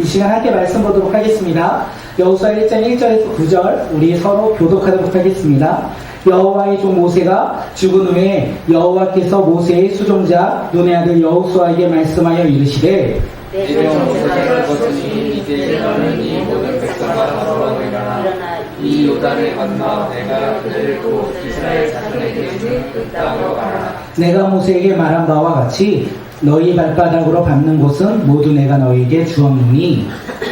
이 시간 함께 말씀 보도록 하겠습니다. 여호수아 1장 1절에서 9절 우리 서로 교독하도록 하겠습니다. 여호와의 종 모세가 죽은 후에 여호와께서 모세의 수종자 눈의 아들 여호수아에게 말씀하여 이르시되 내가 모세가 죽었으니 이제 너는 이 모든 백성과 더불어 일어나 이 요단을 건너 내가 그들을 또 이스라엘 자손에게 준 그 땅으로 가라. 내가 모세에게 말한 바와 같이 너희 발바닥으로 밟는 곳은 모두 내가 너희에게 주었노니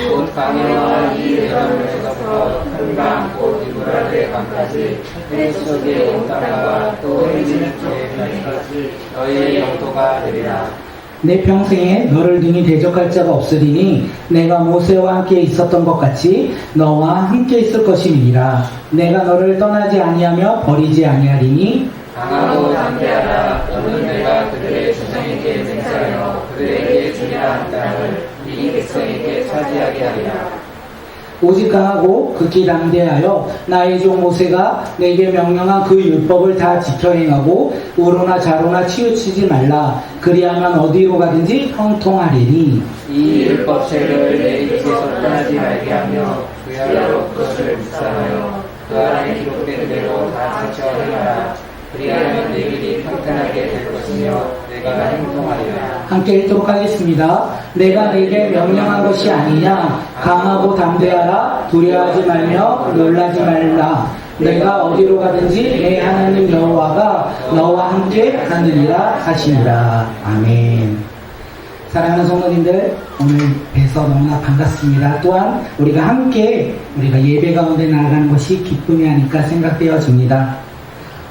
곧 강해와 이 대강에서부터 큰강 곧 유브라데 강까지 해수속의 온 땅과 또 해지는 쪽의 편까지 너희의 영토가 되리라. 내 평생에 너를 등이 대적할 자가 없으리니 내가 모세와 함께 있었던 것 같이 너와 함께 있을 것이니라. 내가 너를 떠나지 아니하며 버리지 아니하리니 강하고 담대하라. 너는 내가 그들의 조상에게 맹세하여 그들에게 주리라 한 땅을 이 백성에게 차지하게 하리라. 오직 강하고 극히 담대하여 나의 종 모세가 내게 명령한 그 율법을 다 지켜 행하고 우로나 좌로나 치우치지 말라. 그리하면 어디로 가든지 형통하리니 이 율법책을 내 입에서 떠나지 말게 하며 그야로 그것을 묵상하여 그 안에 기록된 대로 다 지켜 행하라. 그리하면 내 길이 평탄하게 될 것이며 내가 행동하리라. 함께 읽도록 하겠습니다. 내가 내게 명령한 것이 아니냐. 강하고 담대하라. 두려워하지 말며 놀라지 말라. 내가 어디로 가든지 내 하나님 여호와가 너와 함께 하느니라 하시니라. 아멘. 사랑하는 성도님들, 오늘 뵈서 너무나 반갑습니다. 또한 우리가 함께 우리가 예배 가운데 나아가는 것이 기쁨이 아닐까 생각되어집니다.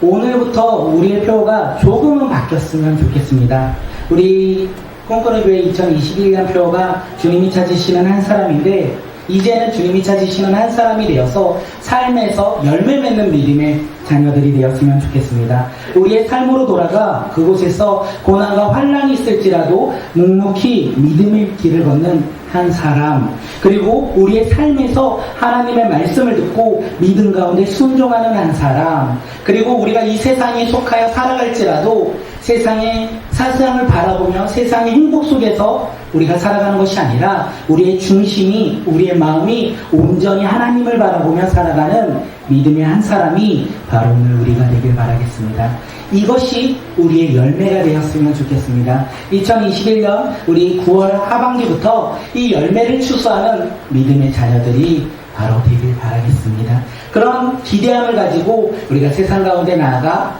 오늘부터 우리의 표가 조금은 바뀌었으면 좋겠습니다. 우리 꿈꾸는 교회 2021년 표가 주님이 찾으시는 한 사람인데 이제는 주님이 찾으시는 한 사람이 되어서 삶에서 열매 맺는 믿음의 자녀들이 되었으면 좋겠습니다. 우리의 삶으로 돌아가 그곳에서 고난과 환난이 있을지라도 묵묵히 믿음의 길을 걷는 한 사람, 그리고 우리의 삶에서 하나님의 말씀을 듣고 믿음 가운데 순종하는 한 사람, 그리고 우리가 이 세상에 속하여 살아갈지라도 세상의 사상을 바라보며 세상의 행복 속에서 우리가 살아가는 것이 아니라 우리의 중심이, 우리의 마음이 온전히 하나님을 바라보며 살아가는 믿음의 한 사람이 바로 오늘 우리가 되길 바라겠습니다. 이것이 우리의 열매가 되었으면 좋겠습니다. 2021년 우리 9월 하반기부터 이 열매를 추수하는 믿음의 자녀들이 바로 되길 바라겠습니다. 그런 기대함을 가지고 우리가 세상 가운데 나아가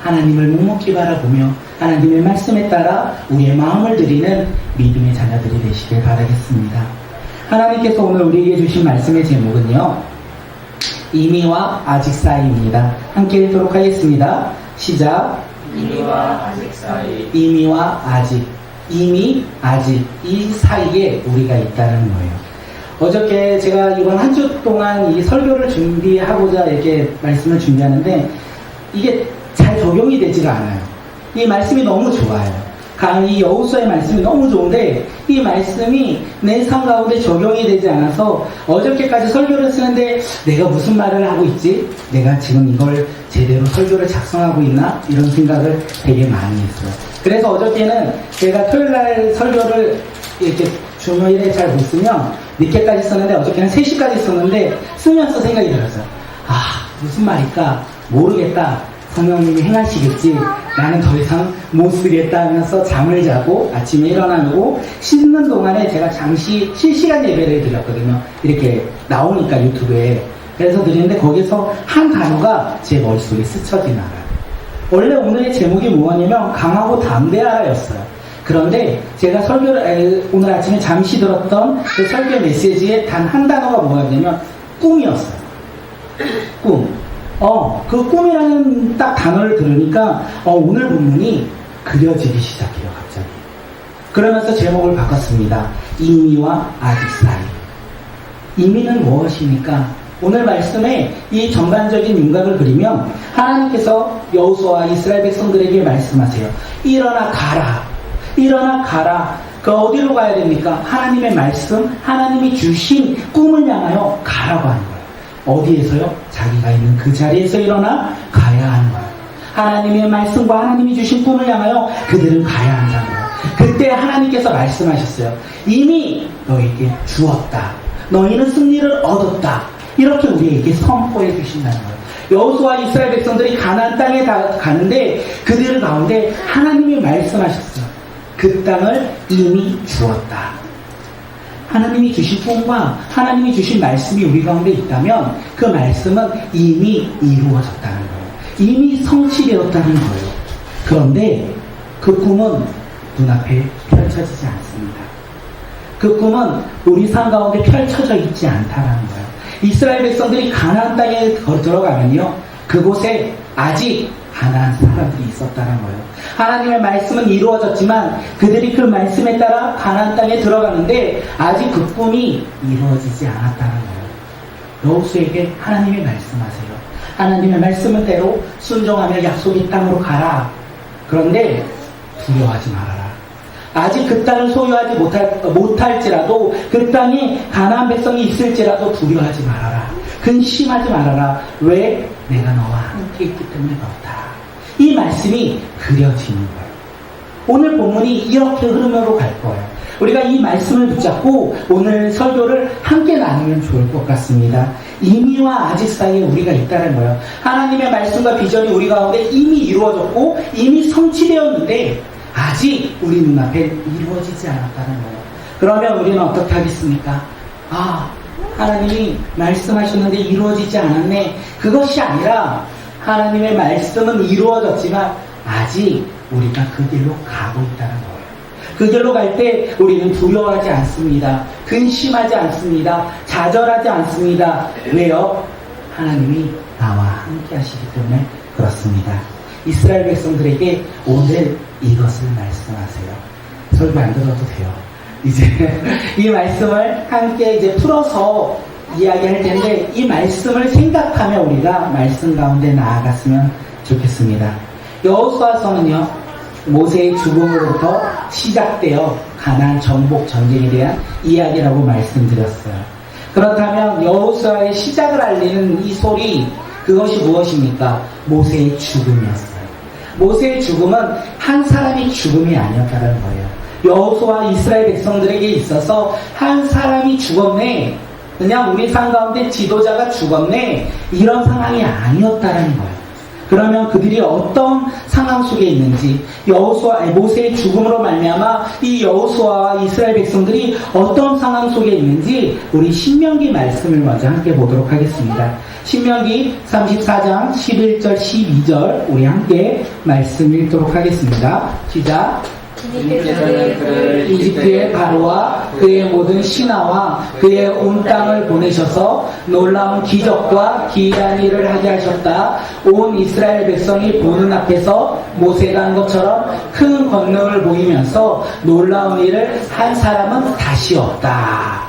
하나님을 묵묵히 바라보며 하나님의 말씀에 따라 우리의 마음을 드리는 믿음의 자녀들이 되시길 바라겠습니다. 하나님께서 오늘 우리에게 주신 말씀의 제목은요, 이미와 아직 사이입니다. 함께 읽도록 하겠습니다. 시작. 이미와 아직 사이. 이미와 아직. 이미, 아직. 이 사이에 우리가 있다는 거예요. 어저께 제가 이번 한 주 동안 이 설교를 준비하고자 이렇게 말씀을 준비하는데 이게 잘 적용이 되지가 않아요. 이 말씀이 너무 좋아요. 이 여호수아의 말씀이 너무 좋은데 이 말씀이 내 삶 가운데 적용이 되지 않아서 어저께까지 설교를 쓰는데 내가 무슨 말을 하고 있지? 내가 지금 이걸 제대로 설교를 작성하고 있나? 이런 생각을 되게 많이 했어요. 그래서 어저께는 제가 토요일날 설교를 이렇게 주말에 잘 못 쓰면 늦게까지 썼는데 어저께는 3시까지 썼는데 쓰면서 생각이 들었어요. 무슨 말일까? 모르겠다. 성령님이 행하시겠지. 나는 더 이상 못 쓰겠다 하면서 잠을 자고 아침에 일어나고 씻는 동안에 제가 잠시 실시간 예배를 드렸거든요. 이렇게 나오니까 유튜브에. 그래서 드리는데 거기서 한 단어가 제 머릿속에 스쳐 지나가요. 원래 오늘의 제목이 뭐냐면 강하고 담대하라였어요. 그런데 제가 설교를 오늘 아침에 잠시 들었던 그 설교 메시지에 단 한 단어가 뭐였냐면 꿈이었어요. 꿈. 그 꿈이라는 딱 단어를 들으니까 오늘 본문이 그려지기 시작해요. 갑자기. 그러면서 제목을 바꿨습니다. 이미와 아직 사이. 이미는 무엇입니까? 오늘 말씀에 이 전반적인 윤곽을 그리면 하나님께서 여호수아와 이스라엘 백성들에게 말씀하세요. 일어나 가라. 일어나 가라. 그 어디로 가야 됩니까? 하나님의 말씀, 하나님이 주신 꿈을 향하여 가라고 하는 거예요. 어디에서요? 자기가 있는 그 자리에서 일어나 가야 하는 거예요. 하나님의 말씀과 하나님이 주신 꿈을 향하여 그들은 가야 한다는 거예요. 그때 하나님께서 말씀하셨어요. 이미 너에게 주었다. 너희는 승리를 얻었다. 이렇게 우리에게 선포해 주신다는 거예요. 여호수아 이스라엘 백성들이 가나안 땅에 가는데 그들 가운데 하나님이 말씀하셨어요. 그 땅을 이미 주었다. 하나님이 주신 꿈과 하나님이 주신 말씀이 우리 가운데 있다면 그 말씀은 이미 이루어졌다는 거예요. 이미 성취되었다는 거예요. 그런데 그 꿈은 눈앞에 펼쳐지지 않습니다. 그 꿈은 우리 삶 가운데 펼쳐져 있지 않다는 거예요. 이스라엘 백성들이 가나안 땅에 들어가면요, 그곳에 아직 가나안 사람들이 있었다는 거예요. 하나님의 말씀은 이루어졌지만 그들이 그 말씀에 따라 가나안 땅에 들어가는데 아직 그 꿈이 이루어지지 않았다는 거예요. 여호수에게 하나님이 말씀하세요. 하나님의 말씀은 대로 순종하며 약속의 땅으로 가라. 그런데 두려워하지 말아라. 아직 그 땅을 소유하지 못할지라도 그 땅에 가나안 백성이 있을지라도 두려워하지 말아라. 근심하지 말아라. 왜? 내가 너와 함께 있기 때문에 그렇다. 이 말씀이 그려지는 거예요. 오늘 본문이 이렇게 흐름으로 갈 거예요. 우리가 이 말씀을 붙잡고 오늘 설교를 함께 나누면 좋을 것 같습니다. 이미와 아직 사이에 우리가 있다는 거예요. 하나님의 말씀과 비전이 우리 가운데 이미 이루어졌고 이미 성취되었는데 아직 우리 눈앞에 이루어지지 않았다는 거예요. 그러면 우리는 어떻게 하겠습니까? 하나님이 말씀하셨는데 이루어지지 않았네. 그것이 아니라 하나님의 말씀은 이루어졌지만 아직 우리가 그 길로 가고 있다는 거예요. 그 길로 갈 때 우리는 두려워하지 않습니다. 근심하지 않습니다. 좌절하지 않습니다. 왜요? 하나님이 나와 함께 하시기 때문에 그렇습니다. 이스라엘 백성들에게 오늘 이것을 말씀하세요. 설교 안 들어도 돼요. 이제 이 말씀을 함께 이제 풀어서 이야기할 텐데 이 말씀을 생각하며 우리가 말씀 가운데 나아갔으면 좋겠습니다. 여호수아서는요, 모세의 죽음으로부터 시작되어 가나안 정복 전쟁에 대한 이야기라고 말씀드렸어요. 그렇다면 여호수아의 시작을 알리는 이 소리, 그것이 무엇입니까? 모세의 죽음이었어요. 모세의 죽음은 한 사람의 죽음이 아니었다는 거예요. 여호수아 이스라엘 백성들에게 있어서 한 사람이 죽었네, 그냥 우리 삶 가운데 지도자가 죽었네, 이런 상황이 아니었다는 거예요. 그러면 그들이 어떤 상황 속에 있는지, 모세의 죽음으로 말미암아 이 여호수아와 이스라엘 백성들이 어떤 상황 속에 있는지 우리 신명기 말씀을 먼저 함께 보도록 하겠습니다. 신명기 34장 11절 12절 우리 함께 말씀 읽도록 하겠습니다. 시작. 주님께서는 그를 이집트의 바로와 그의 모든 신하와 그의 온 땅을 보내셔서 놀라운 기적과 기이한 일을 하게 하셨다. 온 이스라엘 백성이 보는 앞에서 모세가 한 것처럼 큰 권능을 보이면서 놀라운 일을 한 사람은 다시 없다.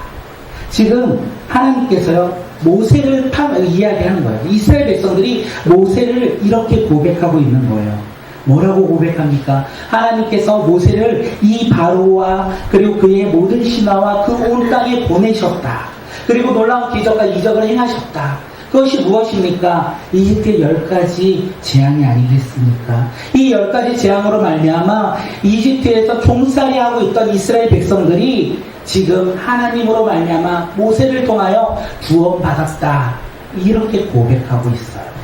지금 하나님께서요, 모세를 이야기하는 거예요. 이스라엘 백성들이 모세를 이렇게 고백하고 있는 거예요. 뭐라고 고백합니까? 하나님께서 모세를 이 바로와 그리고 그의 모든 신하와 그 온 땅에 보내셨다. 그리고 놀라운 기적과 이적을 행하셨다. 그것이 무엇입니까? 이집트의 10가지 재앙이 아니겠습니까? 이 10가지 재앙으로 말미암아 이집트에서 종살이하고 있던 이스라엘 백성들이 지금 하나님으로 말미암아 모세를 통하여 구원받았다. 이렇게 고백하고 있어요.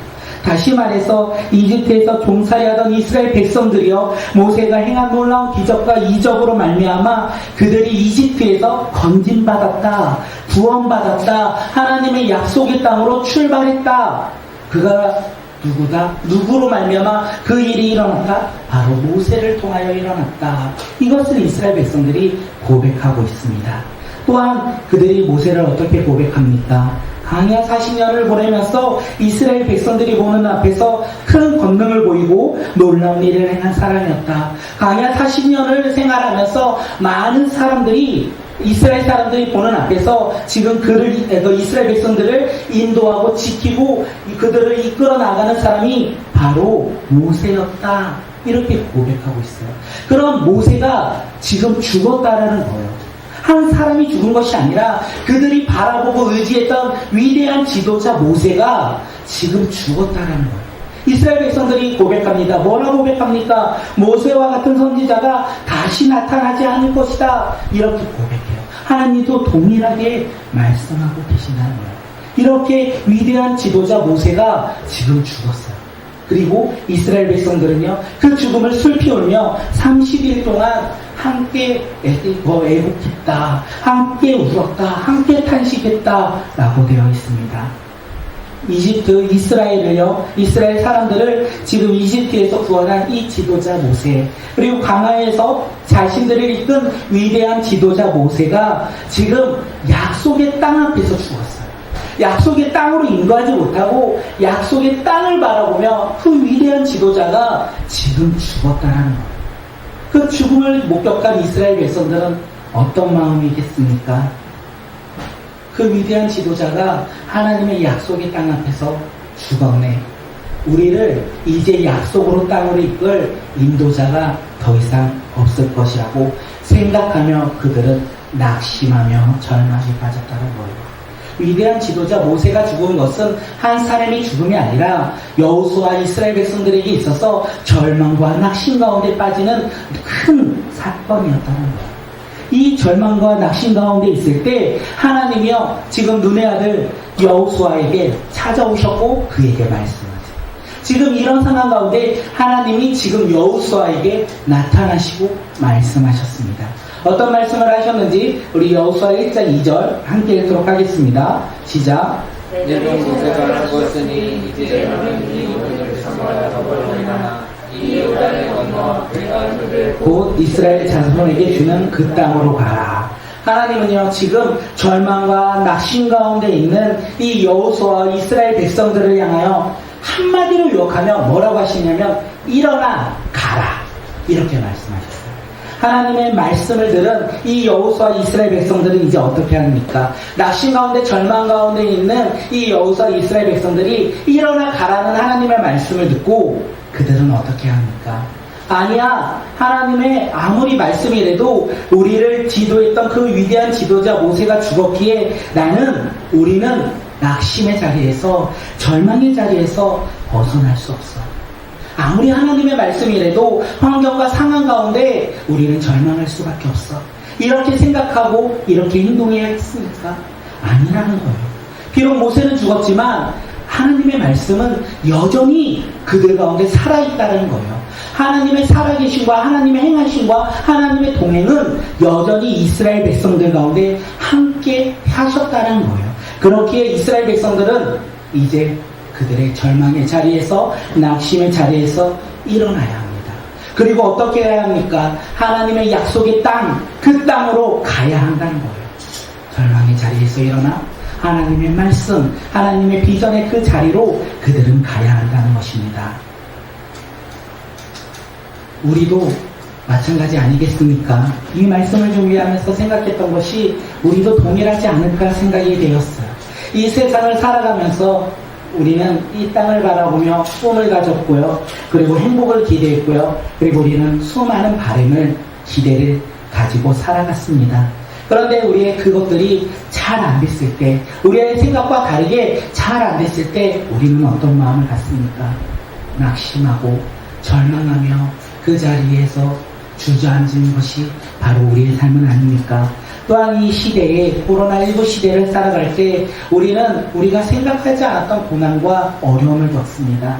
다시 말해서 이집트에서 종살이하던 이스라엘 백성들이요, 모세가 행한 놀라운 기적과 이적으로 말미암아 그들이 이집트에서 건진받았다, 구원받았다, 하나님의 약속의 땅으로 출발했다. 그가 누구다? 누구로 말미암아 그 일이 일어났다? 바로 모세를 통하여 일어났다. 이것을 이스라엘 백성들이 고백하고 있습니다. 또한 그들이 모세를 어떻게 고백합니까? 광야 40년을 보내면서 이스라엘 백성들이 보는 앞에서 큰 권능을 보이고 놀라운 일을 행한 사람이었다. 광야 40년을 생활하면서 많은 사람들이, 이스라엘 사람들이 보는 앞에서 지금 이스라엘 백성들을 인도하고 지키고 그들을 이끌어 나가는 사람이 바로 모세였다. 이렇게 고백하고 있어요. 그럼 모세가 지금 죽었다라는 거예요. 한 사람이 죽은 것이 아니라 그들이 바라보고 의지했던 위대한 지도자 모세가 지금 죽었다라는 거예요. 이스라엘 백성들이 고백합니다. 뭐라고 고백합니까? 모세와 같은 선지자가 다시 나타나지 않을 것이다. 이렇게 고백해요. 하나님도 동일하게 말씀하고 계신다는 거예요. 이렇게 위대한 지도자 모세가 지금 죽었어요. 그리고 이스라엘 백성들은요, 그 죽음을 슬피 울며 30일 동안 함께 애곡했다, 함께 울었다, 함께 탄식했다 라고 되어 있습니다. 이스라엘 사람들을 지금 이집트에서 구원한 이 지도자 모세, 그리고 광야에서 자신들을 이끈 위대한 지도자 모세가 지금 약속의 땅 앞에서 죽었어요. 약속의 땅으로 인도하지 못하고 약속의 땅을 바라보며 그 위대한 지도자가 지금 죽었다는 거예요. 그 죽음을 목격한 이스라엘 백성들은 어떤 마음이겠습니까? 그 위대한 지도자가 하나님의 약속의 땅 앞에서 죽었네. 우리를 이제 약속으로 땅으로 이끌 인도자가 더 이상 없을 것이라고 생각하며 그들은 낙심하며 절망에 빠졌다는 거예요. 위대한 지도자 모세가 죽은 것은 한 사람의 죽음이 아니라 여호수아 이스라엘 백성들에게 있어서 절망과 낙심 가운데 빠지는 큰 사건이었다는 거예요. 이 절망과 낙심 가운데 있을 때 하나님이요 지금 눈의 아들 여호수아에게 찾아오셨고 그에게 말씀하세요. 지금 이런 상황 가운데 하나님이 지금 여호수아에게 나타나시고 말씀하셨습니다. 어떤 말씀을 하셨는지 우리 여호수아 1장 2절 함께 읽도록 하겠습니다. 시작. 내종 모세가 죽었으니 이제 너는 이 모든 성과 더불어 일어나 이 요단을 건너 내가 그를 곧 이스라엘 자손에게 주는 그 땅으로 가라. 하나님은요 지금 절망과 낙심 가운데 있는 이 여호수아와 이스라엘 백성들을 향하여 한마디로 유혹하며 뭐라고 하시냐면 일어나 가라 이렇게 말씀하셨어요. 하나님의 말씀을 들은 이 여호수아 이스라엘 백성들은 이제 어떻게 합니까? 낙심 가운데 절망 가운데 있는 이 여호수아 이스라엘 백성들이 일어나 가라는 하나님의 말씀을 듣고 그들은 어떻게 합니까? 아니야, 하나님의 아무리 말씀이라도 우리를 지도했던 그 위대한 지도자 모세가 죽었기에 우리는 낙심의 자리에서 절망의 자리에서 벗어날 수 없어. 아무리 하나님의 말씀이라도 환경과 상황 가운데 우리는 절망할 수밖에 없어. 이렇게 생각하고 이렇게 행동해야 했습니까? 아니라는 거예요. 비록 모세는 죽었지만 하나님의 말씀은 여전히 그들 가운데 살아있다는 거예요. 하나님의 살아계심과 하나님의 행하심과 하나님의 동행은 여전히 이스라엘 백성들 가운데 함께 하셨다는 거예요. 그렇기에 이스라엘 백성들은 이제 그들의 절망의 자리에서 낙심의 자리에서 일어나야 합니다. 그리고 어떻게 해야 합니까? 하나님의 약속의 땅, 그 땅으로 가야 한다는 거예요. 절망의 자리에서 일어나 하나님의 말씀, 하나님의 비전의 그 자리로 그들은 가야 한다는 것입니다. 우리도 마찬가지 아니겠습니까? 이 말씀을 준비하면서 생각했던 것이 우리도 동일하지 않을까 생각이 되었어요. 이 세상을 살아가면서 우리는 이 땅을 바라보며 꿈을 가졌고요. 그리고 행복을 기대했고요. 그리고 우리는 수많은 바람을, 기대를 가지고 살아갔습니다. 그런데 우리의 그것들이 잘 안 됐을 때, 우리의 생각과 다르게 잘 안 됐을 때 우리는 어떤 마음을 갖습니까? 낙심하고 절망하며 그 자리에서 주저앉은 것이 바로 우리의 삶은 아닙니까? 또한 이 시대에 코로나19 시대를 살아갈 때 우리가 생각하지 않았던 고난과 어려움을 겪습니다.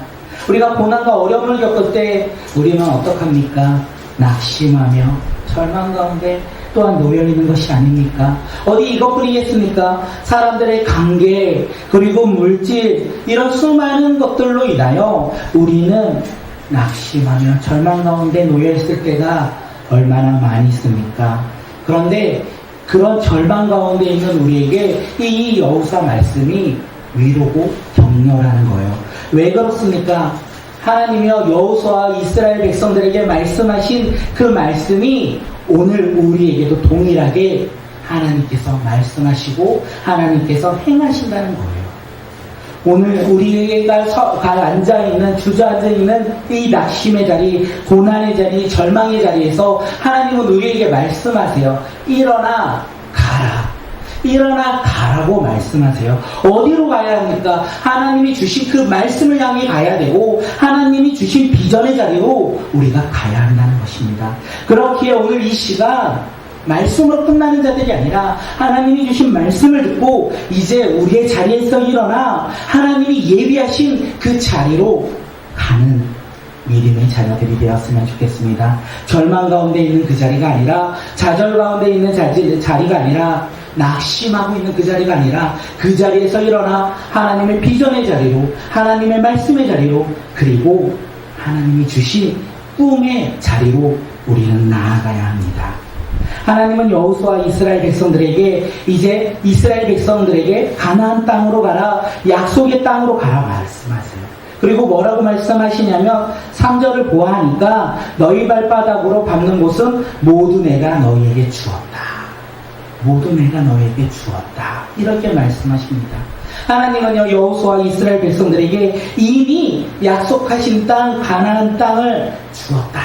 우리가 고난과 어려움을 겪을 때 우리는 어떡합니까? 낙심하며 절망 가운데 또한 놓여 있는 것이 아닙니까? 어디 이것뿐이겠습니까? 사람들의 관계 그리고 물질 이런 수많은 것들로 인하여 우리는 낙심하며 절망 가운데 놓여 있을 때가 얼마나 많이 있습니까? 그런데 그런 절망 가운데 있는 우리에게 이 여호수아 말씀이 위로고 격려라는 거예요. 왜 그렇습니까? 하나님이여 여호수아 이스라엘 백성들에게 말씀하신 그 말씀이 오늘 우리에게도 동일하게 하나님께서 말씀하시고 하나님께서 행하신다는 거예요. 오늘 우리가 앉아있는, 주저앉아있는 이 낙심의 자리, 고난의 자리, 절망의 자리에서 하나님은 우리에게 말씀하세요. 일어나 가라. 일어나 가라고 말씀하세요. 어디로 가야 합니까? 하나님이 주신 그 말씀을 향해 가야 되고 하나님이 주신 비전의 자리로 우리가 가야 한다는 것입니다. 그렇기에 오늘 이 시간 말씀으로 끝나는 자들이 아니라 하나님이 주신 말씀을 듣고 이제 우리의 자리에서 일어나 하나님이 예비하신 그 자리로 가는 믿음의 자녀들이 되었으면 좋겠습니다. 절망 가운데 있는 그 자리가 아니라 좌절 가운데 있는 자리가 아니라 낙심하고 있는 그 자리가 아니라 그 자리에서 일어나 하나님의 비전의 자리로 하나님의 말씀의 자리로 그리고 하나님이 주신 꿈의 자리로 우리는 나아가야 합니다. 하나님은 여호수아 이스라엘 백성들에게 이제 이스라엘 백성들에게 가나안 땅으로 가라 약속의 땅으로 가라 말씀하세요. 그리고 뭐라고 말씀하시냐면 3절을 보아하니까 너희 발바닥으로 밟는 곳은 모두 내가 너희에게 주었다. 모두 내가 너희에게 주었다. 이렇게 말씀하십니다. 하나님은요 여호수아 이스라엘 백성들에게 이미 약속하신 땅 가나안 땅을 주었다.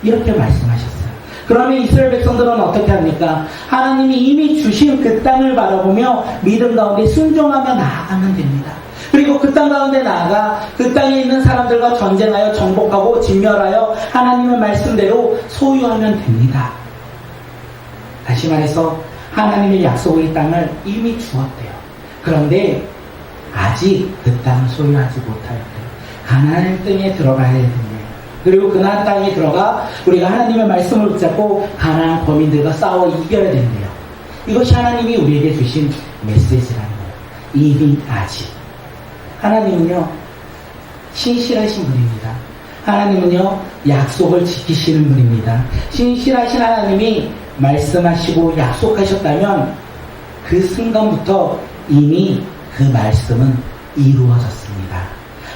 이렇게 말씀하셨어요. 그러면 이스라엘 백성들은 어떻게 합니까? 하나님이 이미 주신 그 땅을 바라보며 믿음 가운데 순종하며 나아가면 됩니다. 그리고 그 땅 가운데 나아가 그 땅에 있는 사람들과 전쟁하여 정복하고 진멸하여 하나님의 말씀대로 소유하면 됩니다. 다시 말해서 하나님의 약속의 땅을 이미 주었대요. 그런데 아직 그 땅을 소유하지 못하였대요. 가나안 땅에 들어가야 됩니다. 그리고 가나안 땅에 들어가 우리가 하나님의 말씀을 붙잡고 가나안 거민들과 싸워 이겨야 된대요. 이것이 하나님이 우리에게 주신 메시지라는 거예요. 이미 아직. 하나님은요 신실하신 분입니다. 하나님은요 약속을 지키시는 분입니다. 신실하신 하나님이 말씀하시고 약속하셨다면 그 순간부터 이미 그 말씀은 이루어졌습니다.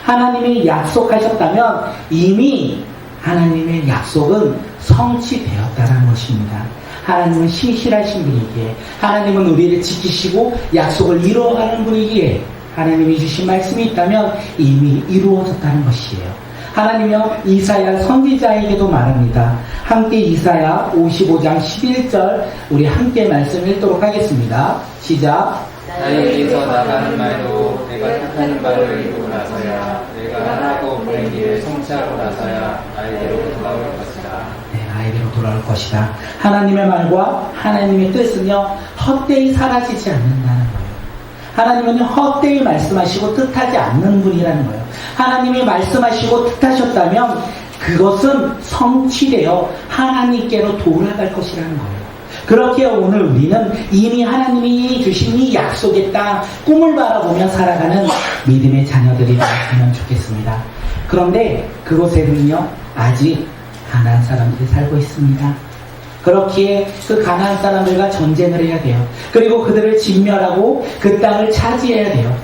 하나님이 약속하셨다면 이미 하나님의 약속은 성취되었다는 것입니다. 하나님은 신실하신 분이기에 하나님은 우리를 지키시고 약속을 이루어가는 분이기에 하나님이 주신 말씀이 있다면 이미 이루어졌다는 것이에요. 하나님이요 이사야 선지자에게도 말합니다. 함께 이사야 55장 11절 우리 함께 말씀 읽도록 하겠습니다. 시작. 나에게서 나가는 말도 내가 택하는 바를 이루고 나서야 내가 하라고 보낸 길을 성취하고 나서야 아이대로 돌아올 것이다. 네, 아이대로 돌아올 것이다. 하나님의 말과 하나님의 뜻은요 헛되이 사라지지 않는다는 거예요. 하나님은 헛되이 말씀하시고 뜻하지 않는 분이라는 거예요. 하나님이 말씀하시고 뜻하셨다면 그것은 성취되어 하나님께로 돌아갈 것이라는 거예요. 그렇게 오늘 우리는 이미 하나님이 주신 이 약속의 땅 꿈을 바라보며 살아가는 믿음의 자녀들이 되었으면 좋겠습니다. 그런데 그곳에는요 아직 가나안 사람들이 살고 있습니다. 그렇기에 그 가나안 사람들과 전쟁을 해야 돼요. 그리고 그들을 진멸하고 그 땅을 차지해야 돼요.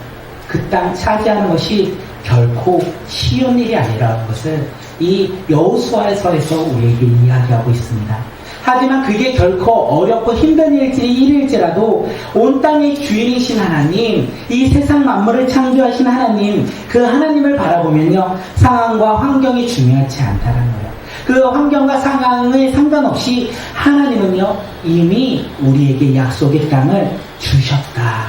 그 땅 차지하는 것이 결코 쉬운 일이 아니라는 것을 이 여호수아서에서 우리에게 이야기하고 있습니다. 하지만 그게 결코 어렵고 힘든 일일지라도 온 땅의 주인이신 하나님, 이 세상 만물을 창조하신 하나님, 그 하나님을 바라보면요 상황과 환경이 중요하지 않다는 거예요. 그 환경과 상황에 상관없이 하나님은요 이미 우리에게 약속의 땅을 주셨다.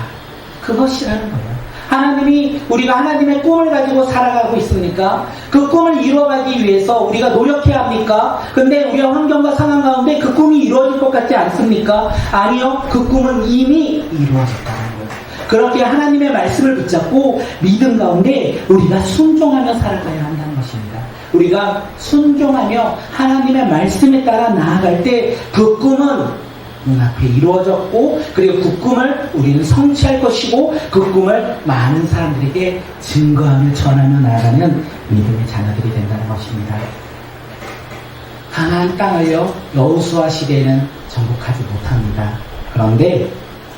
그것이라는 거예요. 하나님이 우리가 하나님의 꿈을 가지고 살아가고 있으니까 그 꿈을 이루어가기 위해서 우리가 노력해야 합니까? 근데 우리가 환경과 상황 가운데 그 꿈이 이루어질 것 같지 않습니까? 아니요. 그 꿈은 이미 이루어졌다는 거예요. 그렇게 하나님의 말씀을 붙잡고 믿음 가운데 우리가 순종하며 살아가야 한다는 것입니다. 우리가 순종하며 하나님의 말씀에 따라 나아갈 때 그 꿈은 눈앞에 이루어졌고 그리고 그 꿈을 우리는 성취할 것이고 그 꿈을 많은 사람들에게 증거하며 전하며 나아가는 믿음의 자녀들이 된다는 것입니다. 가나안 땅을요 여호수아 시대에는 정복하지 못합니다. 그런데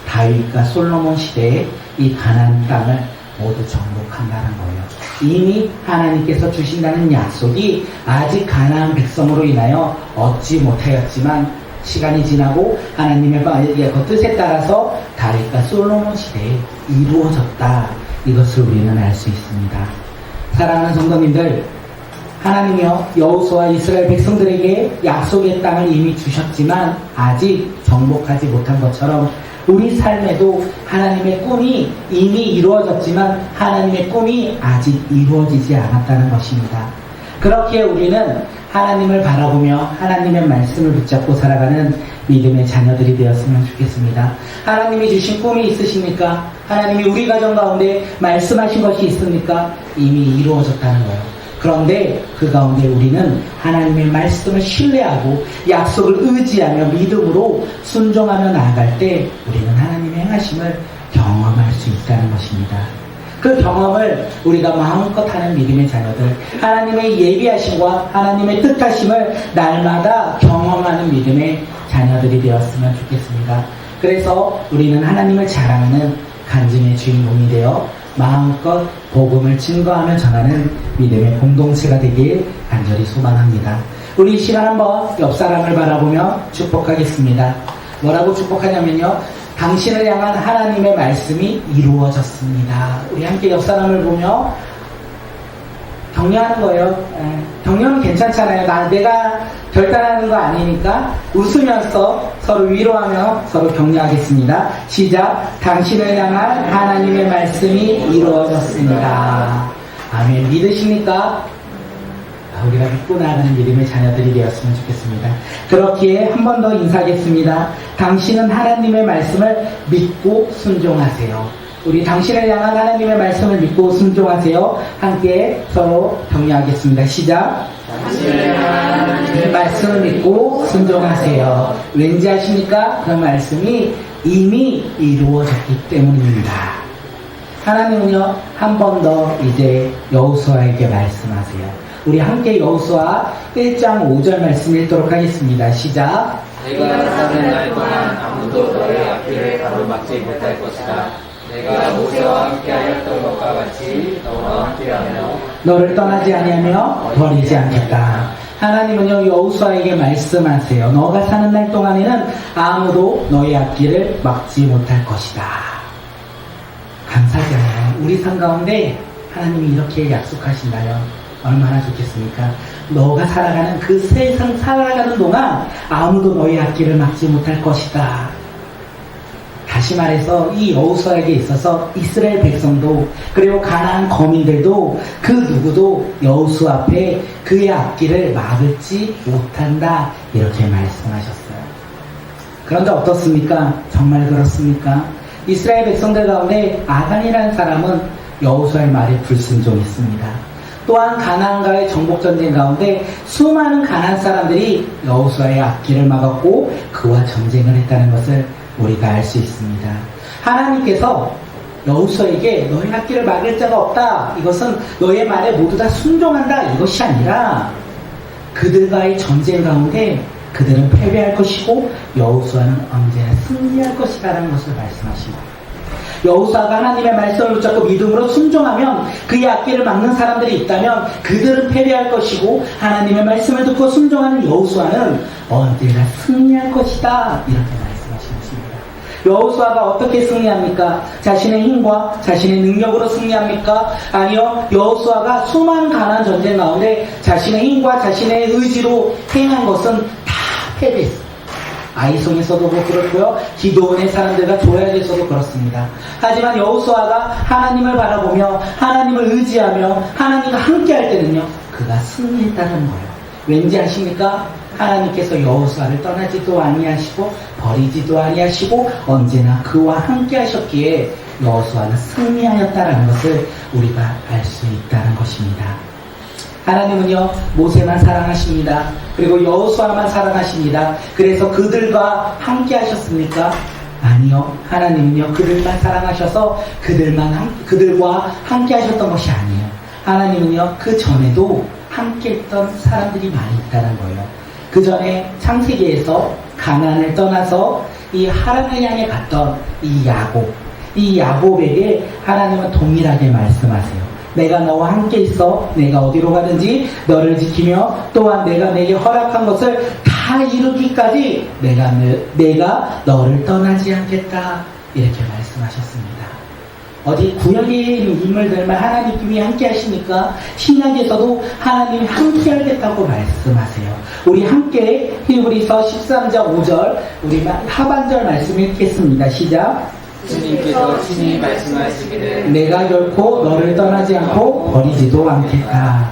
다윗과 솔로몬 시대에 이 가나안 땅을 모두 정복한다는 거예요. 이미 하나님께서 주신다는 약속이 아직 가나안 백성으로 인하여 얻지 못하였지만 시간이 지나고 하나님의 뜻에 따라서 다윗과 솔로몬 시대에 이루어졌다. 이것을 우리는 알 수 있습니다. 사랑하는 성도님들, 하나님이요 여호수아 이스라엘 백성들에게 약속의 땅을 이미 주셨지만 아직 정복하지 못한 것처럼 우리 삶에도 하나님의 꿈이 이미 이루어졌지만 하나님의 꿈이 아직 이루어지지 않았다는 것입니다. 그렇기에 우리는 하나님을 바라보며 하나님의 말씀을 붙잡고 살아가는 믿음의 자녀들이 되었으면 좋겠습니다. 하나님이 주신 꿈이 있으십니까? 하나님이 우리 가정 가운데 말씀하신 것이 있습니까? 이미 이루어졌다는 거예요. 그런데 그 가운데 우리는 하나님의 말씀을 신뢰하고 약속을 의지하며 믿음으로 순종하며 나아갈 때 우리는 하나님의 행하심을 경험할 수 있다는 것입니다. 그 경험을 우리가 마음껏 하는 믿음의 자녀들, 하나님의 예비하심과 하나님의 뜻하심을 날마다 경험하는 믿음의 자녀들이 되었으면 좋겠습니다. 그래서 우리는 하나님을 자랑하는 간증의 주인공이 되어 마음껏 복음을 증거하며 전하는 믿음의 공동체가 되길 간절히 소망합니다. 우리 이 시간 한번 옆 사람을 바라보며 축복하겠습니다. 뭐라고 축복하냐면요, 당신을 향한 하나님의 말씀이 이루어졌습니다. 우리 함께 옆 사람을 보며 격려하는 거예요. 격려는 괜찮잖아요. 내가 결단하는 거 아니니까 웃으면서 서로 위로하며 서로 격려하겠습니다. 시작. 당신을 향한 하나님의 말씀이 이루어졌습니다. 아멘. 믿으십니까? 우리가 믿고 나가는 믿음의 자녀들이 되었으면 좋겠습니다. 그렇기에 한 번 더 인사하겠습니다. 당신은 하나님의 말씀을 믿고 순종하세요. 우리 당신을 향한 하나님의 말씀을 믿고 순종하세요. 함께 서로 격려하겠습니다. 시작. 당신을 향한 하나님의 말씀을 믿고 순종하세요. 왠지 아십니까? 그 말씀이 이미 이루어졌기 때문입니다. 하나님은요, 한 번 더 이제 여호수아에게 말씀하세요. 우리 함께 여호수아 1장 5절 말씀 읽도록 하겠습니다. 시작. 내가 사는 날 동안 아무도 너의 앞길을 가로막지 못할 것이다. 내가 모세와 함께하였던 것과 같이 너와 함께하며 너를 떠나지 아니하며 버리지 않겠다. 하나님은요, 여호수아에게 말씀하세요. 너가 사는 날 동안에는 아무도 너의 앞길을 막지 못할 것이다. 감사하잖아요. 우리 삶 가운데 하나님이 이렇게 약속하신다면 얼마나 좋겠습니까? 너가 살아가는 그 세상 살아가는 동안 아무도 너의 앞길을 막지 못할 것이다. 다시 말해서 이 여호수아에게 있어서 이스라엘 백성도 그리고 가나안 거민들도 그 누구도 여호수아 앞에 그의 앞길을 막을지 못한다. 이렇게 말씀하셨어요. 그런데 어떻습니까? 정말 그렇습니까? 이스라엘 백성들 가운데 아간이라는 사람은 여호수아의 말에 불순종했습니다. 또한 가나안과의 정복전쟁 가운데 수많은 가나안 사람들이 여호수아의 앞길을 막았고 그와 전쟁을 했다는 것을 우리가 알 수 있습니다. 하나님께서 여호수아에게 너의 앞길을 막을 자가 없다. 이것은 너의 말에 모두 다 순종한다. 이것이 아니라 그들과의 전쟁 가운데 그들은 패배할 것이고 여호수아는 언제나 승리할 것이라는 것을 말씀하십니다. 여호수아가 하나님의 말씀을 붙잡고 믿음으로 순종하면 그의 앞길을 막는 사람들이 있다면 그들은 패배할 것이고 하나님의 말씀을 듣고 순종하는 여호수아는 언제나 승리할 것이다. 이렇게 말씀하십니다. 여호수아가 어떻게 승리합니까? 자신의 힘과 자신의 능력으로 승리합니까? 아니요. 여호수아가 수많은 가나안 전쟁 가운데 자신의 힘과 자신의 의지로 행한 것은 다 패배했습니다. 아이송에서도 그렇고요. 기도원의 사람들과 조야에서도 그렇습니다. 하지만 여호수아가 하나님을 바라보며 하나님을 의지하며 하나님과 함께할 때는요, 그가 승리했다는 거예요. 왠지 아십니까? 하나님께서 여호수아를 떠나지도 아니하시고 버리지도 아니하시고 언제나 그와 함께하셨기에 여호수아는 승리하였다는 것을 우리가 알 수 있다는 것입니다. 하나님은요, 모세만 사랑하십니다. 그리고 여호수아만 사랑하십니다. 그래서 그들과 함께 하셨습니까? 아니요. 하나님은요, 그들만 사랑하셔서 그들과 함께 하셨던 것이 아니에요. 하나님은요, 그 전에도 함께 했던 사람들이 많이 있다는 거예요. 그 전에 창세기에서 가나안을 떠나서 이 하란을 향해 갔던 이 야곱에게 하나님은 동일하게 말씀하세요. 내가 너와 함께 있어. 내가 어디로 가든지 너를 지키며 또한 내가 내게 허락한 것을 다 이루기까지 내가 너를 떠나지 않겠다. 이렇게 말씀하셨습니다. 어디 구약에 있는 인물들만 하나님이 함께 하시니까 신약에서도 하나님이 함께 하겠다고 말씀하세요. 우리 함께 히브리서 13장 5절 우리 하반절 말씀 읽겠습니다. 시작. 주님께서 친히 말씀하시기를 내가 결코 너를 떠나지 않고 버리지도 않겠다.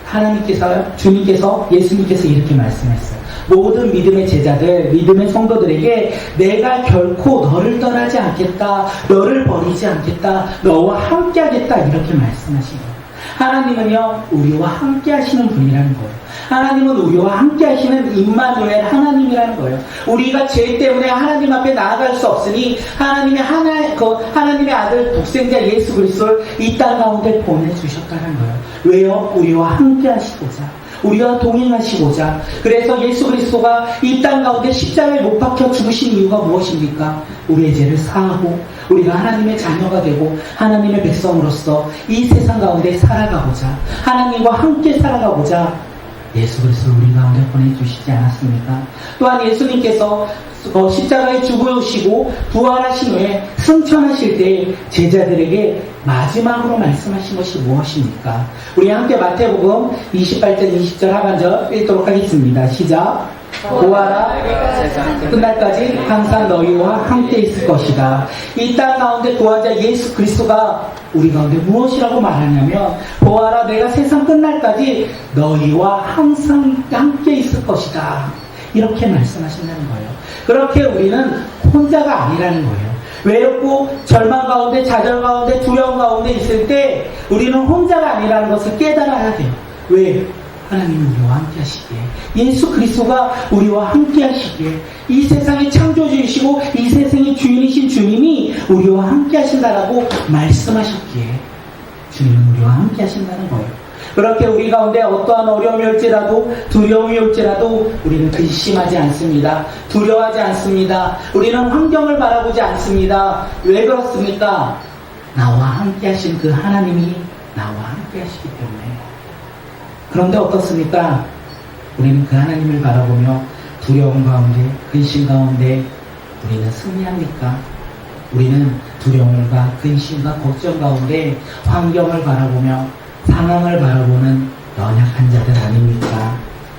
하나님께서, 주님께서, 예수님께서 이렇게 말씀했어요. 모든 믿음의 제자들, 믿음의 성도들에게 내가 결코 너를 떠나지 않겠다, 너를 버리지 않겠다, 너와 함께 하겠다, 이렇게 말씀하시고. 하나님은요, 우리와 함께 하시는 분이라는 거예요. 하나님은 우리와 함께 하시는 임마누엘 하나님이라는 거예요. 우리가 죄 때문에 하나님 앞에 나아갈 수 없으니 하나님의 아들 독생자 예수 그리스도를 이 땅 가운데 보내주셨다는 거예요. 왜요? 우리와 함께 하시고자. 우리와 동행하시고자. 그래서 예수 그리스도가 이 땅 가운데 십자가에 못 박혀 죽으신 이유가 무엇입니까? 우리의 죄를 사하고 우리가 하나님의 자녀가 되고 하나님의 백성으로서 이 세상 가운데 살아가고자, 하나님과 함께 살아가고자 예수 그리스도를 우리 가운데 보내주시지 않았습니까? 또한 예수님께서 십자가에 죽으시고 부활하신 후에 승천하실 때 제자들에게 마지막으로 말씀하신 것이 무엇입니까? 우리 함께 마태복음 28절 20절 하반절 읽도록 하겠습니다. 시작. 보아라, 세상 끝날까지 항상 너희와 함께 있을 것이다. 이 땅 가운데 구원자 예수 그리스도가 우리 가운데 무엇이라고 말하냐면, 보아라, 내가 세상 끝날까지 너희와 항상 함께 있을 것이다. 이렇게 말씀하신다는 거예요. 그렇게 우리는 혼자가 아니라는 거예요. 외롭고 절망 가운데, 좌절 가운데, 두려움 가운데 있을 때 우리는 혼자가 아니라는 것을 깨달아야 돼요. 왜? 하나님이 우리와 함께 하시기에, 예수 그리스도가 우리와 함께 하시기에, 이 세상의 창조주이시고 이 세상의 주인이신 주님이 우리와 함께 하신다라고 말씀하셨기에 주님은 우리와 함께 하신다는 거예요. 그렇게 우리 가운데 어떠한 어려움이 올지라도, 두려움이 올지라도 우리는 근심하지 않습니다. 두려워하지 않습니다. 우리는 환경을 바라보지 않습니다. 왜 그렇습니까? 나와 함께 하신 그 하나님이 나와 함께 하시기 때문에. 그런데 어떻습니까? 우리는 그 하나님을 바라보며 두려움 가운데, 근심 가운데 우리는 승리합니까? 우리는 두려움과 근심과 걱정 가운데 환경을 바라보며 상황을 바라보는 연약한 자들 아닙니까?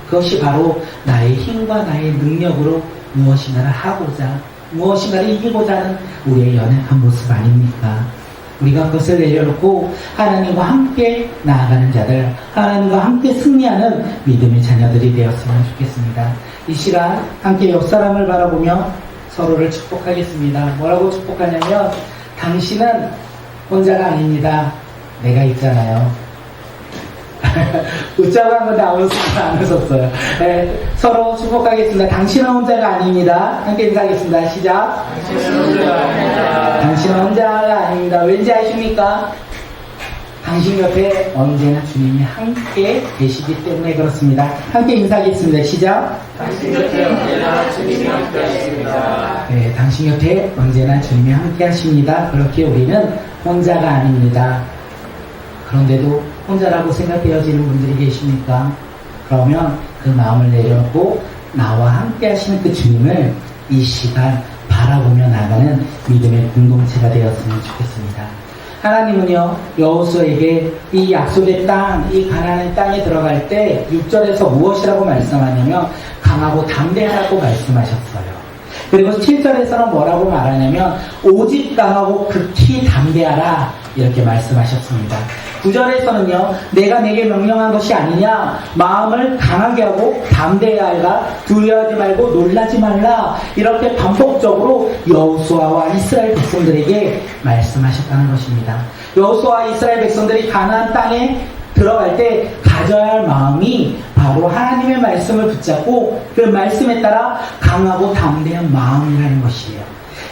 그것이 바로 나의 힘과 나의 능력으로 무엇인가를 하고자, 무엇인가를 이기고자 하는 우리의 연약한 모습 아닙니까? 우리가 그것을 내려놓고 하나님과 함께 나아가는 자들, 하나님과 함께 승리하는 믿음의 자녀들이 되었으면 좋겠습니다. 이 시간 함께 옆 사람을 바라보며 서로를 축복하겠습니다. 뭐라고 축복하냐면, 당신은 혼자가 아닙니다. 내가 있잖아요. 웃자고 한 건데 아무 소리 안 웃었어요. 네, 서로 축복하겠습니다. 당신은 혼자가 아닙니다. 함께 인사하겠습니다. 시작. 당신은 혼자가 아닙니다. 당신은 혼자가 아닙니다. 왠지 아십니까? 당신 옆에 언제나 주님이 함께 계시기 때문에 그렇습니다. 함께 인사하겠습니다. 시작. 당신 곁에 언제나 주님이 함께 하십니다. 네, 당신 곁에 언제나 주님이 함께 하십니다. 그렇게 우리는 혼자가 아닙니다. 그런데도 혼자라고 생각되어지는 분들이 계십니까? 그러면 그 마음을 내려놓고 나와 함께 하시는 그 주님을 이 시간 바라보며 나가는 믿음의 공동체가 되었으면 좋겠습니다. 하나님은요, 여호수아에게 이 약속의 땅, 이 가나안의 땅에 들어갈 때 6절에서 무엇이라고 말씀하냐면 강하고 담대하라고 말씀하셨어요. 그리고 7절에서는 뭐라고 말하냐면 오직 강하고 극히 담대하라 이렇게 말씀하셨습니다. 9절에서는요, 내가 내게 명령한 것이 아니냐, 마음을 강하게 하고 담대해야 할라, 두려워하지 말고 놀라지 말라, 이렇게 반복적으로 여호수아와 이스라엘 백성들에게 말씀하셨다는 것입니다. 여호수아와 이스라엘 백성들이 가나안 땅에 들어갈 때 가져야 할 마음이 바로 하나님의 말씀을 붙잡고 그 말씀에 따라 강하고 담대한 마음이라는 것이에요.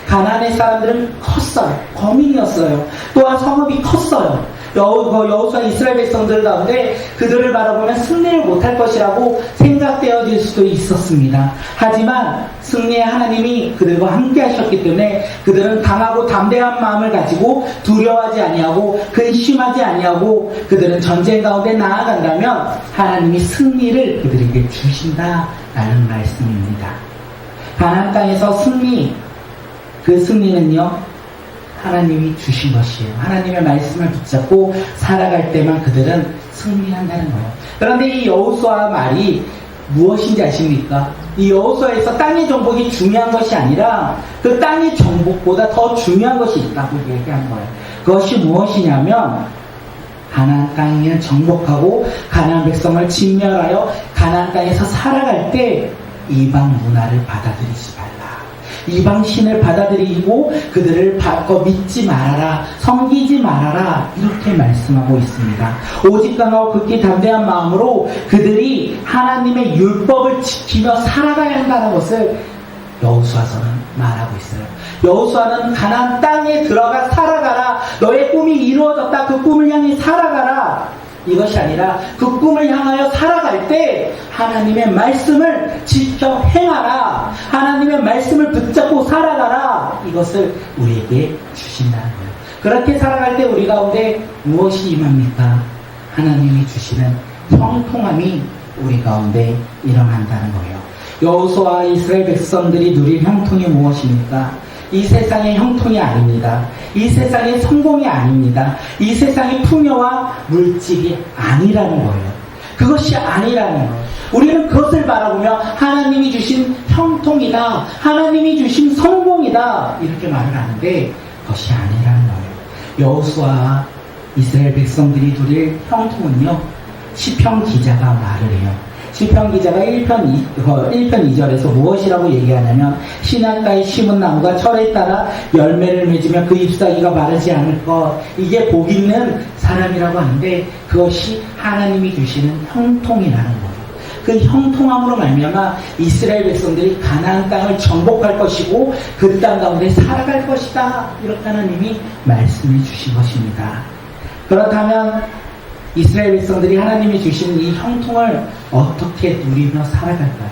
가나안의 사람들은 컸어요. 거민이었어요. 또한 성읍이 컸어요. 여호수아 이스라엘 백성들 가운데 그들을 바라보면 승리를 못할 것이라고 생각되어질 수도 있었습니다. 하지만 승리의 하나님이 그들과 함께 하셨기 때문에 그들은 강하고 담대한 마음을 가지고 두려워하지 아니하고 근심하지 아니하고 그들은 전쟁 가운데 나아간다면 하나님이 승리를 그들에게 주신다라는 말씀입니다. 가나안 땅에서 승리, 그 승리는요, 하나님이 주신 것이에요. 하나님의 말씀을 붙잡고 살아갈 때만 그들은 승리한다는 거예요. 그런데 이 여호수아 말이 무엇인지 아십니까? 이 여호수아에서 땅의 정복이 중요한 것이 아니라 그 땅의 정복보다 더 중요한 것이 있다고 얘기한 거예요. 그것이 무엇이냐면 가나안 땅을 정복하고 가나안 백성을 진멸하여 가나안 땅에서 살아갈 때 이방 문화를 받아들이지 말라. 이방 신을 받아들이고 그들을 바꿔 믿지 말아라, 섬기지 말아라, 이렇게 말씀하고 있습니다. 오직 강하고 극히 담대한 마음으로 그들이 하나님의 율법을 지키며 살아가야 한다는 것을 여호수아서는 말하고 있어요. 여호수아는 가나안 땅에 들어가 살아가라, 너의 꿈이 이루어졌다, 그 꿈을 향해 살아가라, 이것이 아니라 그 꿈을 향하여 살아갈 때 하나님의 말씀을 지켜 행하라, 하나님의 말씀을 붙잡고 살아가라, 이것을 우리에게 주신다는 거예요. 그렇게 살아갈 때 우리 가운데 무엇이 임합니까? 하나님이 주시는 형통함이 우리 가운데 일어난다는 거예요. 여호수아와 이스라엘 백성들이 누릴 형통이 무엇입니까? 이 세상의 형통이 아닙니다. 이 세상의 성공이 아닙니다. 이 세상의 풍요와 물질이 아니라는 거예요. 그것이 아니라는 거예요. 우리는 그것을 바라보며 하나님이 주신 형통이다, 하나님이 주신 성공이다, 이렇게 말을 하는데 그것이 아니라는 거예요. 여호수아와 이스라엘 백성들이 누릴 형통은요, 시편 기자가 말을 해요. 시편 기자가 1편 2절에서 무엇이라고 얘기하냐면, 시냇가에 심은 나무가 철에 따라 열매를 맺으며 그 잎사귀가 마르지 않을 것, 이게 복 있는 사람이라고 하는데 그것이 하나님이 주시는 형통이라는 거예요. 그 형통함으로 말미암아 이스라엘 백성들이 가나안 땅을 정복할 것이고 그 땅 가운데 살아갈 것이다, 이렇게 하나님이 말씀해 주신 것입니다. 그렇다면 이스라엘 백성들이 하나님이 주신 이 형통을 어떻게 누리며 살아갈까요?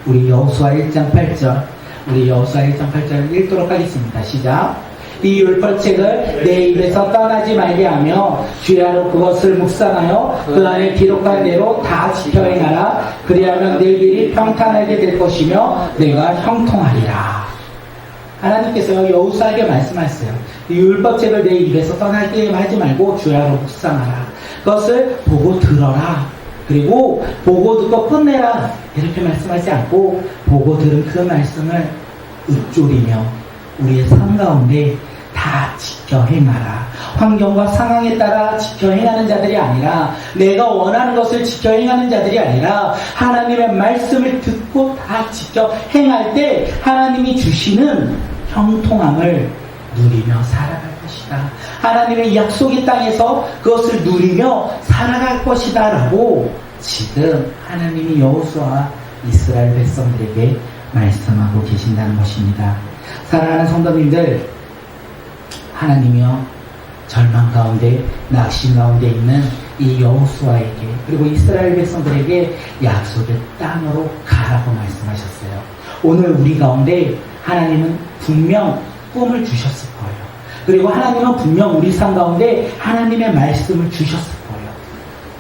우리 여호수아 1장 8절, 우리 여호수아 1장 8절 읽도록 하겠습니다. 시작. 이 율법책을 내 입에서 떠나지 말게 하며 주야로 그것을 묵상하여 그 안에 기록한 대로 다 지켜 행하라. 그리하면 내 길이 평탄하게 될 것이며 내가 형통하리라. 하나님께서 여호수아에게 말씀하셨어요. 이 율법책을 내 입에서 떠나게 하지 말고 주야로 묵상하라. 그것을 보고 들어라. 그리고 보고 듣고 끝내라, 이렇게 말씀하지 않고 보고 들은 그 말씀을 읊조리며 우리의 삶 가운데 다 지켜 행하라. 환경과 상황에 따라 지켜 행하는 자들이 아니라, 내가 원하는 것을 지켜 행하는 자들이 아니라 하나님의 말씀을 듣고 다 지켜 행할 때 하나님이 주시는 형통함을 누리며 살아갈 것이다. 하나님의 약속의 땅에서 그것을 누리며 살아갈 것이다 라고 지금 하나님이 여호수아와 이스라엘 백성들에게 말씀하고 계신다는 것입니다. 사랑하는 성도님들, 하나님이요, 절망 가운데 낙심 가운데 있는 이 여호수아에게 그리고 이스라엘 백성들에게 약속의 땅으로 가라고 말씀하셨어요. 오늘 우리 가운데 하나님은 분명 꿈을 주셨을 거예요. 그리고 하나님은 분명 우리 삶 가운데 하나님의 말씀을 주셨을 거예요.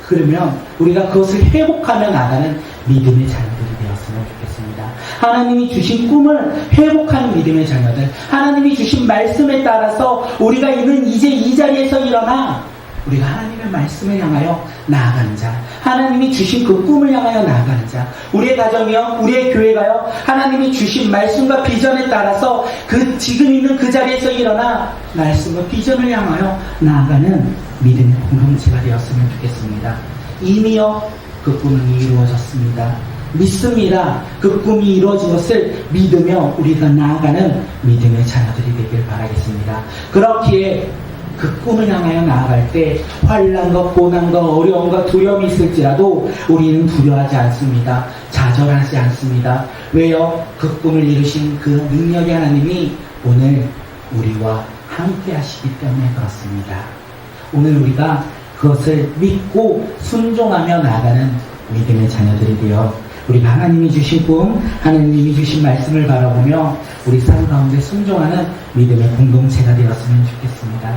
그러면 우리가 그것을 회복하며 나가는 믿음의 자녀들이 되었으면 좋겠습니다. 하나님이 주신 꿈을 회복하는 믿음의 자녀들, 하나님이 주신 말씀에 따라서 우리가 있는 이제 이 자리에서 일어나 우리가 하나님의 말씀을 향하여 나아가는 자, 하나님이 주신 그 꿈을 향하여 나아가는 자, 우리의 가정이요, 우리의 교회가요, 하나님이 주신 말씀과 비전에 따라서 그 지금 있는 그 자리에서 일어나 말씀과 비전을 향하여 나아가는 믿음의 공동체가 되었으면 좋겠습니다. 이미요, 그 꿈은 이루어졌습니다. 믿습니다. 그 꿈이 이루어진 것을 믿으며 우리가 나아가는 믿음의 자녀들이 되길 바라겠습니다. 그렇기에 그 꿈을 향하여 나아갈 때 환난과 고난과 어려움과 두려움이 있을지라도 우리는 두려워하지 않습니다. 좌절하지 않습니다. 왜요? 그 꿈을 이루신 그 능력의 하나님이 오늘 우리와 함께 하시기 때문에 그렇습니다. 오늘 우리가 그것을 믿고 순종하며 나아가는 믿음의 자녀들이 되어 우리가 하나님이 주신 꿈, 하나님이 주신 말씀을 바라보며 우리 삶 가운데 순종하는 믿음의 공동체가 되었으면 좋겠습니다.